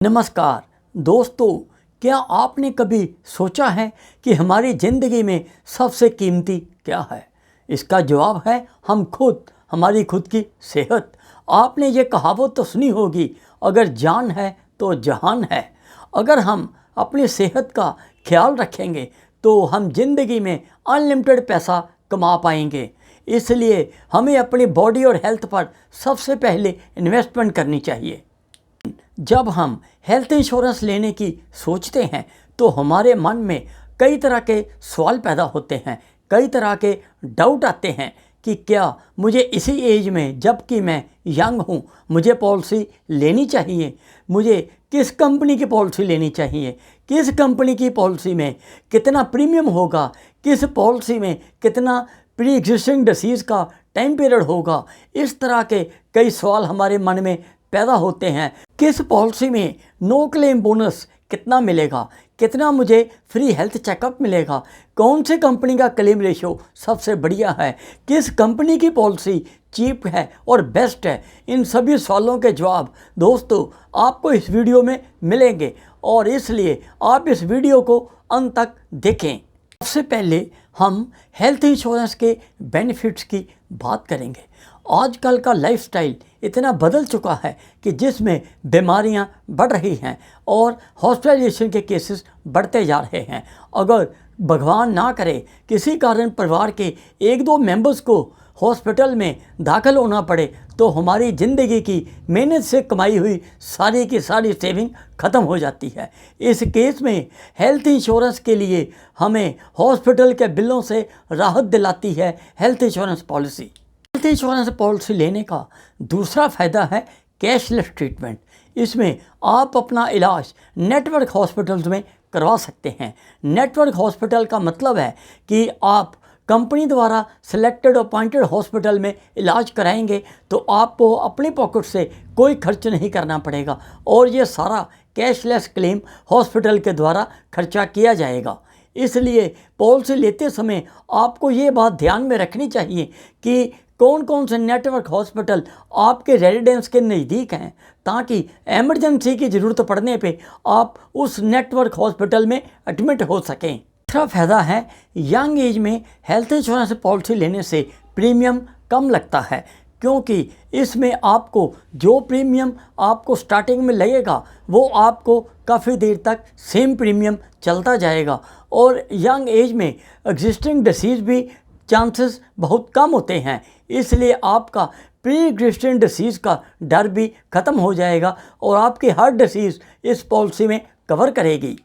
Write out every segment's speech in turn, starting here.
नमस्कार दोस्तों, क्या आपने कभी सोचा है कि हमारी ज़िंदगी में सबसे कीमती क्या है? इसका जवाब है हम खुद, हमारी खुद की सेहत। आपने ये कहावत तो सुनी होगी, अगर जान है तो जहान है। अगर हम अपनी सेहत का ख्याल रखेंगे तो हम ज़िंदगी में अनलिमिटेड पैसा कमा पाएंगे। इसलिए हमें अपनी बॉडी और हेल्थ पर सबसे पहले इन्वेस्टमेंट करनी चाहिए। जब हम हेल्थ इंश्योरेंस लेने की सोचते हैं तो हमारे मन में कई तरह के सवाल पैदा होते हैं, कई तरह के डाउट आते हैं कि क्या मुझे इसी एज में, जबकि मैं यंग हूँ, मुझे पॉलिसी लेनी चाहिए? मुझे किस कंपनी की पॉलिसी लेनी चाहिए? किस कंपनी की पॉलिसी में कितना प्रीमियम होगा? किस पॉलिसी में कितना प्री एग्जिस्टिंग डिसीज़ का टाइम पीरियड होगा? इस तरह के कई सवाल हमारे मन में पैदा होते हैं। किस पॉलिसी में नो क्लेम बोनस कितना मिलेगा? कितना मुझे फ्री हेल्थ चेकअप मिलेगा? कौन सी कंपनी का क्लेम रेशियो सबसे बढ़िया है? किस कंपनी की पॉलिसी चीप है और बेस्ट है? इन सभी सवालों के जवाब दोस्तों आपको इस वीडियो में मिलेंगे और इसलिए आप इस वीडियो को अंत तक देखें। सबसे पहले हम हेल्थ इंश्योरेंस के बेनिफिट्स की बात करेंगे। आजकल का लाइफस्टाइल इतना बदल चुका है कि जिसमें बीमारियां बढ़ रही हैं और हॉस्पिटलाइजेशन के केसेस बढ़ते जा रहे हैं। अगर भगवान ना करे किसी कारण परिवार के एक दो मेंबर्स को हॉस्पिटल में दाखिल होना पड़े तो हमारी ज़िंदगी की मेहनत से कमाई हुई सारी की सारी सेविंग ख़त्म हो जाती है। इस केस में हेल्थ इंश्योरेंस के लिए हमें हॉस्पिटल के बिलों से राहत दिलाती है health insurance policy. Health insurance policy लेने का दूसरा फ़ायदा है कैशलेस ट्रीटमेंट। इसमें आप अपना इलाज नेटवर्क हॉस्पिटल्स में करवा सकते हैं। नेटवर्क हॉस्पिटल का मतलब है कि आप कंपनी द्वारा सिलेक्टेड अपॉइंटेड हॉस्पिटल में इलाज कराएंगे तो आपको अपनी पॉकेट से कोई खर्च नहीं करना पड़ेगा और ये सारा कैशलेस क्लेम हॉस्पिटल के द्वारा खर्चा किया जाएगा। इसलिए पॉलिसी लेते समय आपको ये बात ध्यान में रखनी चाहिए कि कौन कौन से नेटवर्क हॉस्पिटल आपके रेजिडेंस के नज़दीक हैं, ताकि एमरजेंसी की ज़रूरत पड़ने पे आप उस नेटवर्क हॉस्पिटल में एडमिट हो सकें। दूसरा फ़ायदा है यंग एज में हेल्थ इंश्योरेंस पॉलिसी लेने से प्रीमियम कम लगता है, क्योंकि इसमें आपको जो प्रीमियम आपको स्टार्टिंग में लगेगा वो आपको काफ़ी देर तक सेम प्रीमियम चलता जाएगा और यंग एज में एग्जिस्टिंग डिसीज़ भी चांसेस बहुत कम होते हैं। इसलिए आपका प्री एग्जिस्टिंग डिसीज़ का डर भी ख़त्म हो जाएगा और आपकी हर डिसीज़ इस पॉलिसी में कवर करेगी।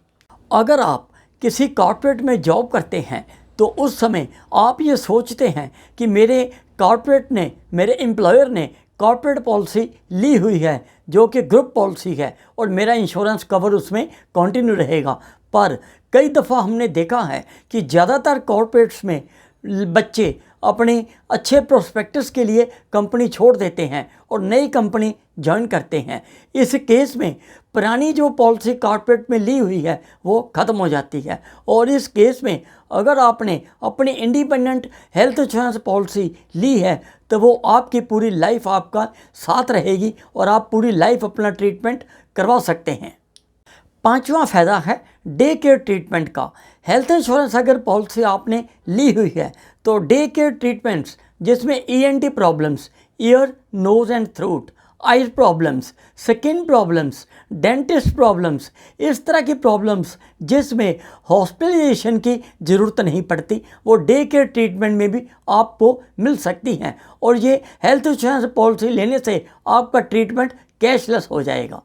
अगर आप किसी कॉर्पोरेट में जॉब करते हैं तो उस समय आप ये सोचते हैं कि मेरे कॉर्पोरेट ने, मेरे एम्प्लॉयर ने कॉर्पोरेट पॉलिसी ली हुई है जो कि ग्रुप पॉलिसी है और मेरा इंश्योरेंस कवर उसमें कंटिन्यू रहेगा। पर कई दफ़ा हमने देखा है कि ज़्यादातर कॉर्पोरेट्स में बच्चे अपने अच्छे प्रोस्पेक्टस के लिए कंपनी छोड़ देते हैं और नई कंपनी ज्वाइन करते हैं। इस केस में पुरानी जो पॉलिसी कॉर्पोरेट में ली हुई है वो ख़त्म हो जाती है और इस केस में अगर आपने अपनी इंडिपेंडेंट हेल्थ इंश्योरेंस पॉलिसी ली है तो वो आपकी पूरी लाइफ आपका साथ रहेगी और आप पूरी लाइफ अपना ट्रीटमेंट करवा सकते हैं। पांचवा फ़ायदा है डे केयर ट्रीटमेंट का। हेल्थ इंश्योरेंस अगर पॉलिसी आपने ली हुई है तो डे केयर ट्रीटमेंट्स जिसमें ENT problems, ear, nose and throat, eyes problems, skin problems, dentist problems, इस तरह की प्रॉब्लम्स जिसमें हॉस्पिटलाइजेशन की ज़रूरत नहीं पड़ती, वो डे केयर ट्रीटमेंट में भी आपको मिल सकती हैं और ये हेल्थ इंश्योरेंस पॉलिसी लेने से आपका ट्रीटमेंट कैशलेस हो जाएगा।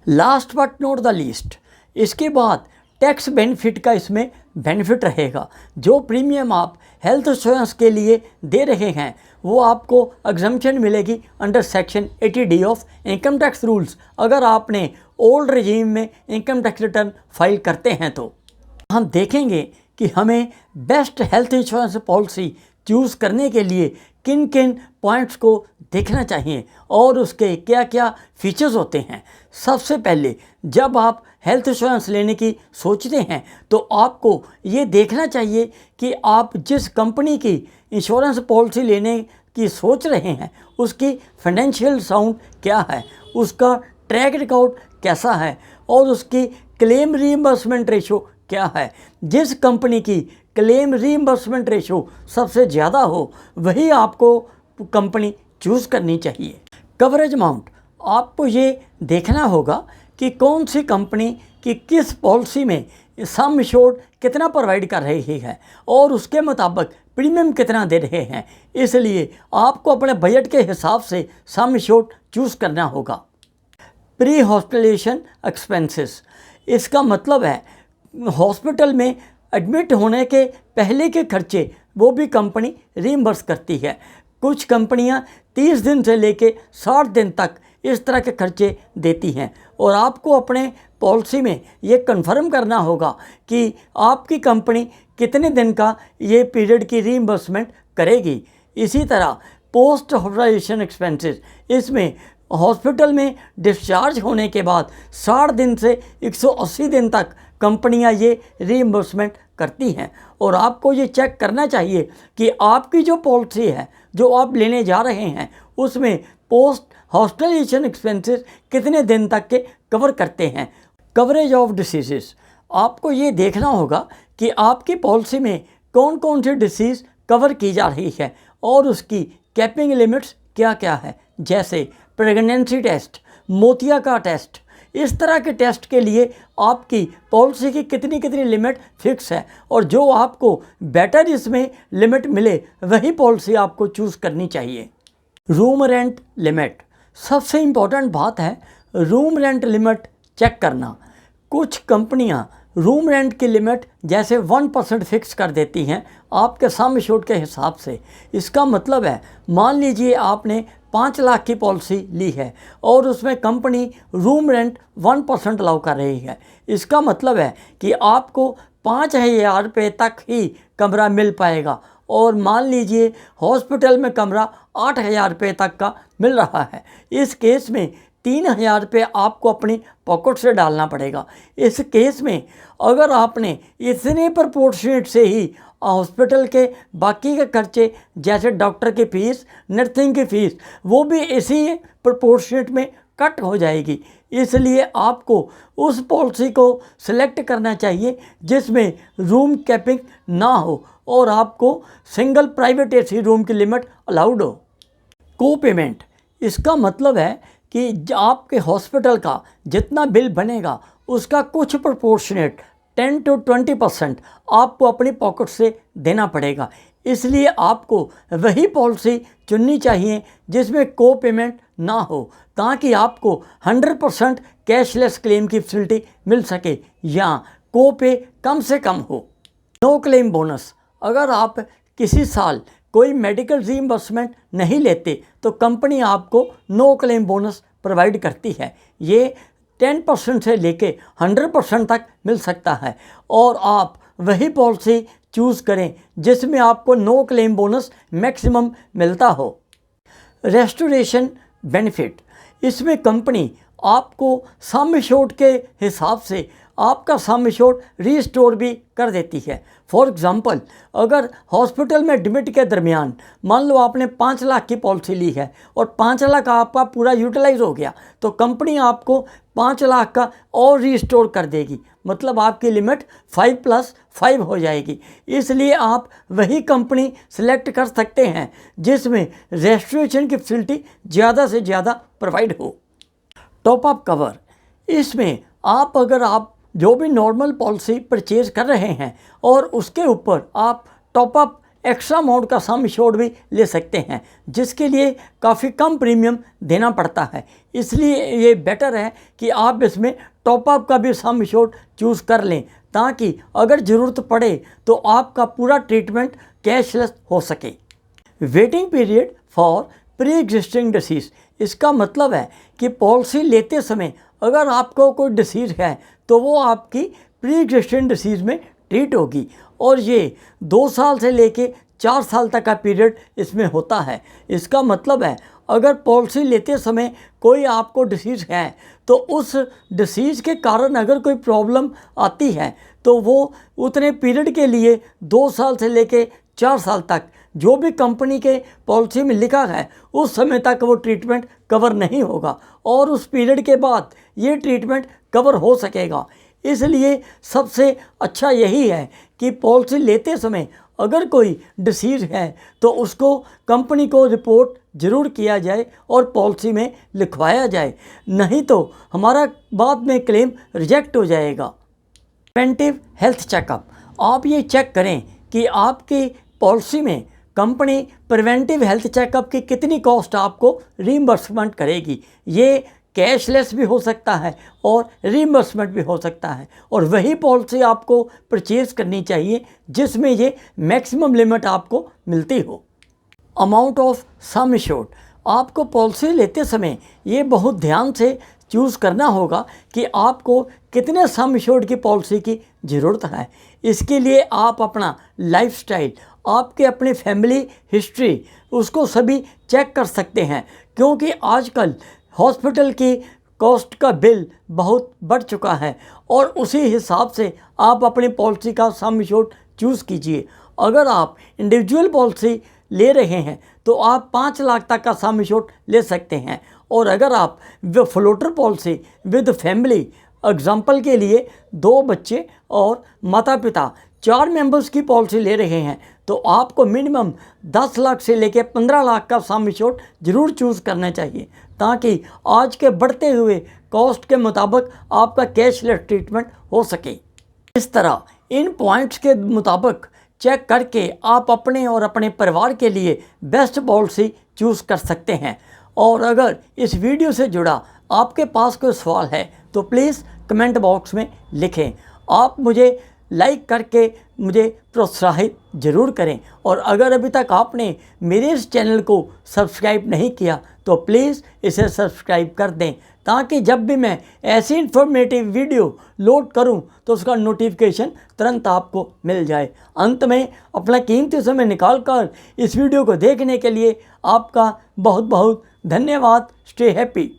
Last but not the least, इसके बाद टैक्स बेनिफिट का इसमें बेनिफिट रहेगा। जो प्रीमियम आप हेल्थ इंश्योरेंस के लिए दे रहे हैं वो आपको एग्जम्पशन मिलेगी under section 80D of income tax rules, अगर आपने ओल्ड रजीम में इनकम टैक्स रिटर्न फाइल करते हैं। तो हम देखेंगे कि हमें best health insurance policy choose करने के लिए किन किन पॉइंट्स को देखना चाहिए और उसके क्या क्या फीचर्स होते हैं। सबसे पहले जब आप हेल्थ इंश्योरेंस लेने की सोचते हैं तो आपको ये देखना चाहिए कि आप जिस कंपनी की इंश्योरेंस पॉलिसी लेने की सोच रहे हैं उसकी फाइनेंशियल साउंड क्या है, उसका ट्रैक रिकॉर्ड कैसा है और उसकी क्लेम रीइंबर्समेंट रेशो क्या है। जिस कंपनी की क्लेम रीइंबर्समेंट रेशो सबसे ज़्यादा हो वही आपको कंपनी चूज़ करनी चाहिए। कवरेज अमाउंट, आपको ये देखना होगा कि कौन सी कंपनी की किस पॉलिसी में सम एश्योर्ड कितना प्रोवाइड कर रही है और उसके मुताबिक प्रीमियम कितना दे रहे हैं। इसलिए आपको अपने बजट के हिसाब से सम एश्योर्ड चूज़ करना होगा। प्री हॉस्पिटलाइजेशन एक्सपेंसेस, इसका मतलब है हॉस्पिटल में एडमिट होने के पहले के खर्चे वो भी कंपनी रीइंबर्स करती है। कुछ कंपनियां 30 दिन से लेके 60 दिन तक इस तरह के खर्चे देती हैं और आपको अपने पॉलिसी में ये कन्फर्म करना होगा कि आपकी कंपनी कितने दिन का ये पीरियड की रीइंबर्समेंट करेगी। इसी तरह पोस्ट हॉस्पिटलाइजेशन एक्सपेंसेस, इसमें हॉस्पिटल में डिस्चार्ज होने के बाद 60 दिन से 180 दिन तक कंपनियां ये रीइंबर्समेंट करती हैं और आपको ये चेक करना चाहिए कि आपकी जो पॉलिसी है जो आप लेने जा रहे हैं उसमें पोस्ट हॉस्पिटलाइजेशन एक्सपेंसेस कितने दिन तक के कवर करते हैं। कवरेज ऑफ डिसीज़, आपको ये देखना होगा कि आपकी पॉलिसी में कौन कौन सी डिसीज़ कवर की जा रही है और उसकी कैपिंग लिमिट्स क्या क्या है। जैसे प्रेगनेंसी टेस्ट, मोतिया का टेस्ट, इस तरह के टेस्ट के लिए आपकी पॉलिसी की कितनी कितनी लिमिट फिक्स है और जो आपको बेटर इसमें लिमिट मिले वही पॉलिसी आपको चूज़ करनी चाहिए। रूम रेंट लिमिट, सबसे इम्पॉर्टेंट बात है रूम रेंट लिमिट चेक करना। कुछ कंपनियां रूम रेंट की लिमिट जैसे 1% फिक्स कर देती हैं आपके सम एश्योर्ड के हिसाब से। इसका मतलब है मान लीजिए आपने 5 लाख की पॉलिसी ली है और उसमें कंपनी रूम रेंट 1% अलाउ कर रही है। इसका मतलब है कि आपको 5,000 रुपये तक ही कमरा मिल पाएगा और मान लीजिए हॉस्पिटल में कमरा 8,000 रुपये तक का मिल रहा है। इस केस में 3,000 रुपये आपको अपनी पॉकेट से डालना पड़ेगा। इस केस में अगर आपने इतने प्रपोर्शनेट से ही हॉस्पिटल के बाकी के खर्चे जैसे डॉक्टर की फ़ीस, नर्सिंग की फ़ीस, वो भी इसी प्रपोर्शनेट में कट हो जाएगी। इसलिए आपको उस पॉलिसी को सिलेक्ट करना चाहिए जिसमें रूम कैपिंग ना हो और आपको सिंगल प्राइवेट एसी रूम की लिमिट अलाउड हो। को पेमेंट, इसका मतलब है कि आपके हॉस्पिटल का जितना बिल बनेगा उसका कुछ प्रोपोर्शनेट 10 to 20% आपको अपनी पॉकेट से देना पड़ेगा। इसलिए आपको वही पॉलिसी चुननी चाहिए जिसमें को पेमेंट ना हो ताकि आपको 100% कैशलेस क्लेम की फैसिलिटी मिल सके या को पे कम से कम हो। नो क्लेम बोनस, अगर आप किसी साल कोई मेडिकल रीइंबर्समेंट नहीं लेते तो कंपनी आपको नो क्लेम बोनस प्रोवाइड करती है। ये 10% से लेके 100% तक मिल सकता है और आप वही पॉलिसी चूज़ करें जिसमें आपको नो क्लेम बोनस मैक्सिमम मिलता हो। रेस्टोरेशन बेनिफिट, इसमें कंपनी आपको सम एश्योर्ड के हिसाब से आपका सम एश्योर्ड रीस्टोर भी कर देती है। फॉर एग्ज़ाम्पल, अगर हॉस्पिटल में एडमिट के दरमियान मान लो आपने 5 लाख की पॉलिसी ली है और 5 लाख आपका पूरा यूटिलाइज हो गया तो कंपनी आपको 5 लाख का और रीस्टोर कर देगी, मतलब आपकी लिमिट 5+5 हो जाएगी। इसलिए आप वही कंपनी सेलेक्ट कर सकते हैं जिसमें रेस्टोरेशन की फैसिलिटी ज़्यादा से ज़्यादा प्रोवाइड हो। टॉप अप कवर, इसमें अगर आप जो भी नॉर्मल पॉलिसी परचेज कर रहे हैं और उसके ऊपर आप टॉप अप एक्स्ट्रा अमाउंट का सम एश्योर्ड भी ले सकते हैं जिसके लिए काफ़ी कम प्रीमियम देना पड़ता है। इसलिए ये बेटर है कि आप इसमें टॉप अप का भी सम एश्योर्ड चूज़ कर लें ताकि अगर ज़रूरत पड़े तो आपका पूरा ट्रीटमेंट कैशलेस हो सके। Waiting period for pre existing disease, इसका मतलब है कि पॉलिसी लेते समय अगर आपको कोई डिसीज़ है तो वो आपकी प्री एग्जिस्टिंग डिसीज़ में ट्रीट होगी और ये 2 साल से लेके 4 साल तक का पीरियड इसमें होता है। इसका मतलब है अगर पॉलिसी लेते समय कोई आपको डिसीज़ है तो उस डिसीज़ के कारण अगर कोई प्रॉब्लम आती है तो वो उतने पीरियड के लिए 2 साल से लेके 4 साल तक जो भी कंपनी के पॉलिसी में लिखा है उस समय तक वो ट्रीटमेंट कवर नहीं होगा और उस पीरियड के बाद ये ट्रीटमेंट कवर हो सकेगा। इसलिए सबसे अच्छा यही है कि पॉलिसी लेते समय अगर कोई डिसीज है तो उसको कंपनी को रिपोर्ट ज़रूर किया जाए और पॉलिसी में लिखवाया जाए, नहीं तो हमारा बाद में क्लेम रिजेक्ट हो जाएगा। प्रिवेंटिव हेल्थ चेकअप, आप ये चेक करें कि आपकी पॉलिसी में कंपनी प्रिवेंटिव हेल्थ चेकअप की कितनी कॉस्ट आपको रीइंबर्समेंट करेगी। ये कैशलेस भी हो सकता है और रीइंबर्समेंट भी हो सकता है, और वही पॉलिसी आपको परचेज़ करनी चाहिए जिसमें ये मैक्सिमम लिमिट आपको मिलती हो। अमाउंट ऑफ सम एश्योर्ड, आपको पॉलिसी लेते समय ये बहुत ध्यान से चूज़ करना होगा कि आपको कितने सम एश्योर्ड की पॉलिसी की ज़रूरत है। इसके लिए आप अपना लाइफस्टाइल, आपके अपनी फैमिली हिस्ट्री, उसको सभी चेक कर सकते हैं, क्योंकि आजकल हॉस्पिटल की कॉस्ट का बिल बहुत बढ़ चुका है और उसी हिसाब से आप अपनी पॉलिसी का सम एश्योर्ड चूज़ कीजिए। अगर आप इंडिविजुअल पॉलिसी ले रहे हैं तो आप 5 लाख तक का सम एश्योर्ड ले सकते हैं, और अगर आप floater policy with family, example के लिए 2 बच्चे और माता पिता 4 मेंबर्स की पॉलिसी ले रहे हैं तो आपको मिनिमम 10 लाख से लेकर 15 लाख का सम एश्योर्ड ज़रूर चूज़ करना चाहिए, ताकि आज के बढ़ते हुए कॉस्ट के मुताबिक आपका कैशलेस ट्रीटमेंट हो सके। इस तरह इन पॉइंट्स के मुताबिक चेक करके आप अपने और अपने परिवार के लिए बेस्ट पॉलिसी चूज़ कर सकते हैं। और अगर इस वीडियो से जुड़ा आपके पास कोई सवाल है तो प्लीज़ कमेंट बॉक्स में लिखें। आप मुझे लाइक करके मुझे प्रोत्साहित ज़रूर करें, और अगर अभी तक आपने मेरे इस चैनल को सब्सक्राइब नहीं किया तो प्लीज़ इसे सब्सक्राइब कर दें, ताकि जब भी मैं ऐसी इन्फॉर्मेटिव वीडियो लोड करूं तो उसका नोटिफिकेशन तुरंत आपको मिल जाए। अंत में अपना कीमती समय निकालकर इस वीडियो को देखने के लिए आपका बहुत बहुत धन्यवाद। Stay happy.